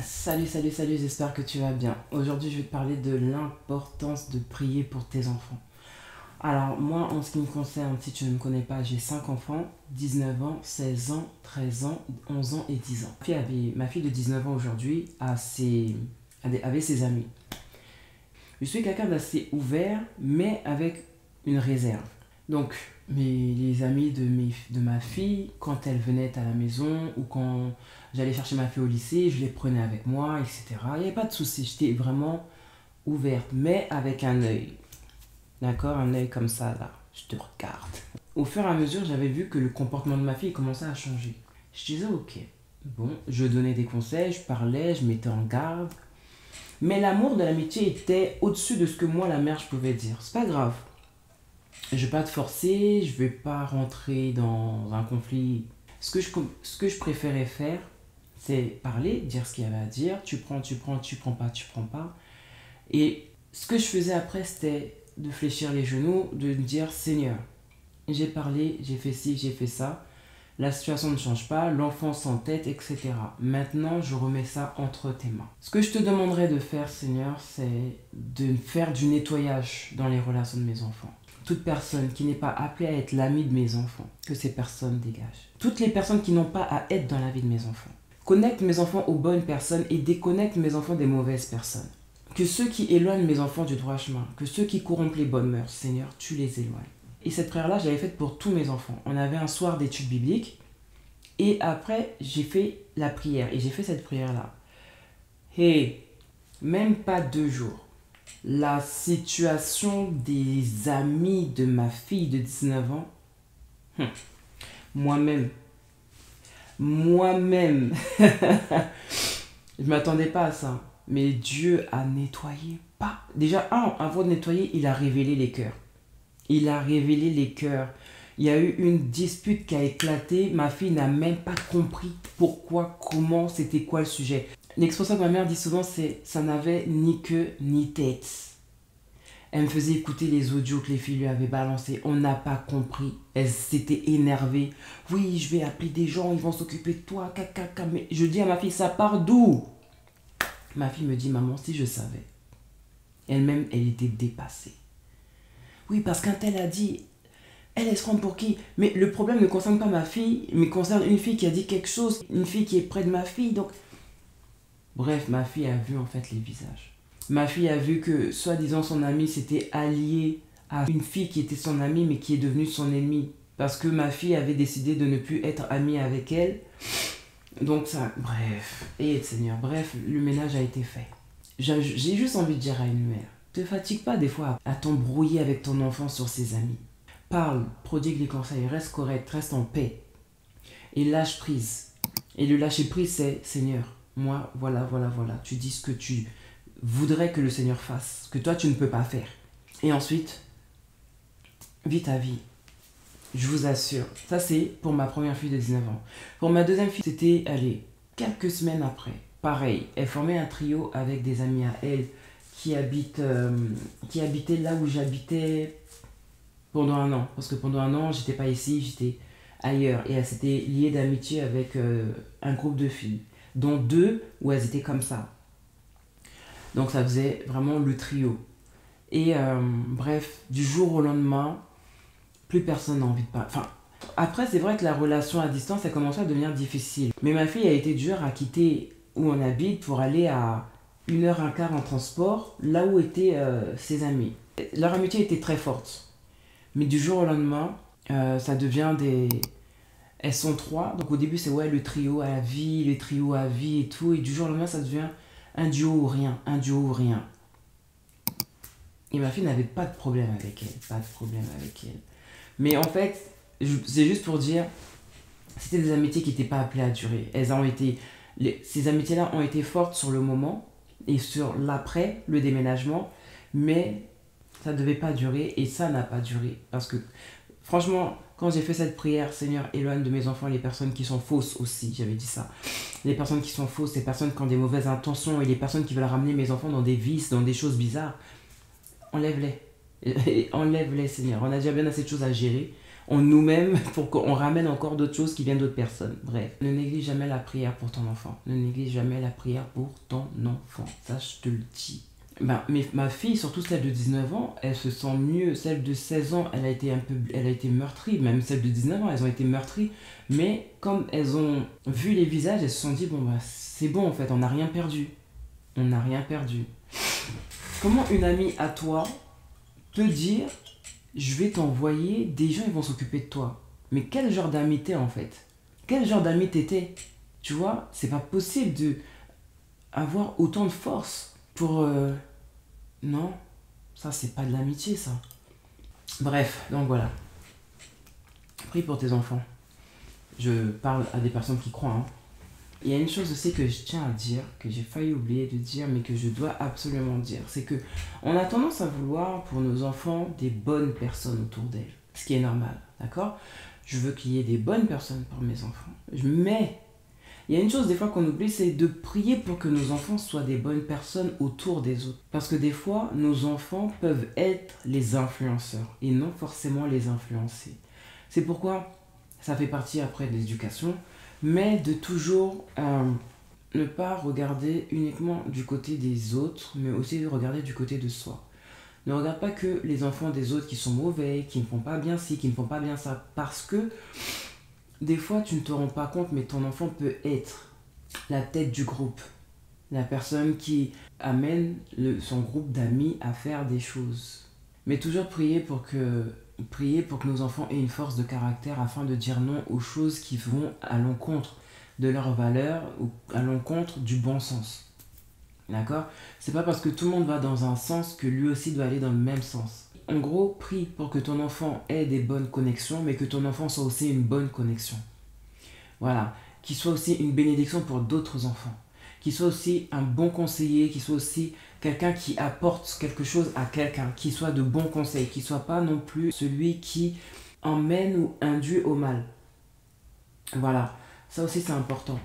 Salut, salut, salut, j'espère que tu vas bien. Aujourd'hui, je vais te parler de l'importance de prier pour tes enfants. Alors, moi, en ce qui me concerne, si tu ne me connais pas, j'ai 5 enfants, 19 ans, 16 ans, 13 ans, 11 ans et 10 ans. Ma fille de 19 ans aujourd'hui avait ses amis. Je suis quelqu'un d'assez ouvert, mais avec une réserve. Donc, les amis de ma fille, quand elle venait à la maison ou quand j'allais chercher ma fille au lycée, je les prenais avec moi, etc. Il n'y avait pas de souci, j'étais vraiment ouverte, mais avec un œil. D'accord? Un œil comme ça, là. Je te regarde. Au fur et à mesure, j'avais vu que le comportement de ma fille commençait à changer. Je disais, ok, bon, je donnais des conseils, je parlais, je mettais en garde. Mais l'amour de l'amitié était au-dessus de ce que moi, la mère, je pouvais dire. C'est pas grave. Je vais pas te forcer, je vais pas rentrer dans un conflit. Ce que je préférais faire, c'est parler, dire ce qu'il y avait à dire. Tu prends, tu prends, tu prends pas, tu prends pas. Et ce que je faisais après, c'était de fléchir les genoux, de me dire Seigneur, j'ai parlé, j'ai fait ci, j'ai fait ça. La situation ne change pas, l'enfant s'entête, etc. Maintenant, je remets ça entre tes mains. Ce que je te demanderais de faire, Seigneur, c'est de faire du nettoyage dans les relations de mes enfants. Toute personne qui n'est pas appelée à être l'ami de mes enfants, que ces personnes dégagent. Toutes les personnes qui n'ont pas à être dans la vie de mes enfants. Connecte mes enfants aux bonnes personnes et déconnecte mes enfants des mauvaises personnes. Que ceux qui éloignent mes enfants du droit chemin, que ceux qui corrompent les bonnes mœurs, Seigneur, tu les éloignes. Et cette prière-là, je l'avais faite pour tous mes enfants. On avait un soir d'études bibliques. Et après, j'ai fait la prière. Et j'ai fait cette prière-là. Et même pas 2 jours. La situation des amis de ma fille de 19 ans, moi-même, moi-même, je m'attendais pas à ça. Mais Dieu a nettoyé. Pas. Déjà, avant de nettoyer, il a révélé les cœurs. Il a révélé les cœurs. Il y a eu une dispute qui a éclaté. Ma fille n'a même pas compris pourquoi, comment, c'était quoi le sujet. L'expression que ma mère dit souvent, c'est ça n'avait ni queue ni tête. Elle me faisait écouter les audios que les filles lui avaient balancés. On n'a pas compris. Elle s'était énervée. Oui, je vais appeler des gens, ils vont s'occuper de toi. Caca. Mais je dis à ma fille, ça part d'où? Ma fille me dit, maman, si je savais. Elle-même, elle était dépassée. Oui, parce qu'un tel a dit, elle se prend pour qui? Mais le problème ne concerne pas ma fille, mais concerne une fille qui a dit quelque chose, une fille qui est près de ma fille. Donc, bref, ma fille a vu en fait les visages. Ma fille a vu que, soi-disant, son amie s'était alliée à une fille qui était son amie, mais qui est devenue son ennemie. Parce que ma fille avait décidé de ne plus être amie avec elle. Donc ça, bref, et Seigneur, bref, le ménage a été fait. J'ai juste envie de dire à une mère, te fatigue pas des fois à t'embrouiller avec ton enfant sur ses amis. Parle, prodigue les conseils, reste correct, reste en paix. Et lâche prise. Et le lâcher prise, c'est Seigneur, moi, voilà. Tu dis ce que tu voudrais que le Seigneur fasse, que toi tu ne peux pas faire. Et ensuite, vis ta vie. Je vous assure. Ça, c'est pour ma première fille de 19 ans. Pour ma deuxième fille, c'était, allez, quelques semaines après. Pareil, elle formait un trio avec des amis à elle qui habitaient là où j'habitais pendant un an. Parce que pendant un an, j'étais pas ici, j'étais ailleurs. Et elles s'étaient liées d'amitié avec un groupe de filles, dont 2 où elles étaient comme ça. Donc ça faisait vraiment le trio. Et bref, du jour au lendemain, plus personne n'a envie de parler. Enfin, après, c'est vrai que la relation à distance a commencé à devenir difficile. Mais ma fille a été dure à quitter où on habite pour aller à 1h15 en transport, là où étaient ses amis. Leur amitié était très forte. Mais du jour au lendemain, ça devient des... Elles sont 3. Donc au début, c'est ouais, le trio à la vie, le trio à vie et tout. Et du jour au lendemain, ça devient un duo ou rien. Un duo ou rien. Et ma fille n'avait pas de problème avec elle. Pas de problème avec elle. Mais en fait, c'est juste pour dire, c'était des amitiés qui n'étaient pas appelées à durer. Ces amitiés-là ont été fortes sur le moment et sur l'après, le déménagement, mais ça ne devait pas durer et ça n'a pas duré. Parce que, franchement, quand j'ai fait cette prière, Seigneur, éloigne de mes enfants les personnes qui sont fausses aussi, j'avais dit ça. Les personnes qui sont fausses, les personnes qui ont des mauvaises intentions et les personnes qui veulent ramener mes enfants dans des vices, dans des choses bizarres, enlève-les. Enlève-les, Seigneur. On a déjà bien assez de choses à gérer. en nous-mêmes pour qu'on ramène encore d'autres choses qui viennent d'autres personnes. Bref, ne néglige jamais la prière pour ton enfant. Ne néglige jamais la prière pour ton enfant. Ça, je te le dis. Ben, mais ma fille, surtout celle de 19 ans, elle se sent mieux. Celle de 16 ans, elle a été meurtrie. Même celle de 19 ans, elles ont été meurtries. Mais comme elles ont vu les visages, elles se sont dit, bon, bah, c'est bon en fait, on n'a rien perdu. On n'a rien perdu. Comment une amie à toi peut dire, je vais t'envoyer, des gens ils vont s'occuper de toi. Mais quel genre d'ami t'es en fait? Quel genre d'ami t'étais? Tu vois, c'est pas possible de avoir autant de force pour... Non, ça c'est pas de l'amitié ça. Bref, donc voilà. Prie pour tes enfants. Je parle à des personnes qui croient. Hein. Il y a une chose aussi que je tiens à dire, que j'ai failli oublier de dire, mais que je dois absolument dire. C'est que on a tendance à vouloir pour nos enfants des bonnes personnes autour d'elles. Ce qui est normal, d'accord? Je veux qu'il y ait des bonnes personnes pour mes enfants. Mais il y a une chose des fois qu'on oublie, c'est de prier pour que nos enfants soient des bonnes personnes autour des autres. Parce que des fois, nos enfants peuvent être les influenceurs et non forcément les influencer. C'est pourquoi ça fait partie après de l'éducation, mais de toujours ne pas regarder uniquement du côté des autres, mais aussi de regarder du côté de soi. Ne regarde pas que les enfants des autres qui sont mauvais, qui ne font pas bien ci, qui ne font pas bien ça, parce que des fois tu ne te rends pas compte, mais ton enfant peut être la tête du groupe, la personne qui amène son groupe d'amis à faire des choses. Mais toujours prier pour que nos enfants aient une force de caractère afin de dire non aux choses qui vont à l'encontre de leurs valeurs ou à l'encontre du bon sens. D'accord? C'est pas parce que tout le monde va dans un sens que lui aussi doit aller dans le même sens. En gros, prie pour que ton enfant ait des bonnes connexions, mais que ton enfant soit aussi une bonne connexion. Voilà. Qu'il soit aussi une bénédiction pour d'autres enfants. Qu'il soit aussi un bon conseiller, qu'il soit aussi quelqu'un qui apporte quelque chose à quelqu'un, qui soit de bons conseils, qui soit pas non plus celui qui emmène ou induit au mal. Voilà, ça aussi c'est important.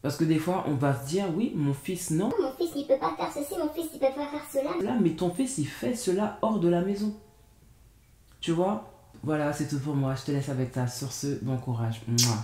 Parce que des fois on va se dire, oui, mon fils non. Mon fils il peut pas faire ceci, mon fils il peut pas faire cela. Là, mais ton fils il fait cela hors de la maison. Tu vois? Voilà, c'est tout pour moi, je te laisse avec ça. Sur ce, bon courage. Mouah.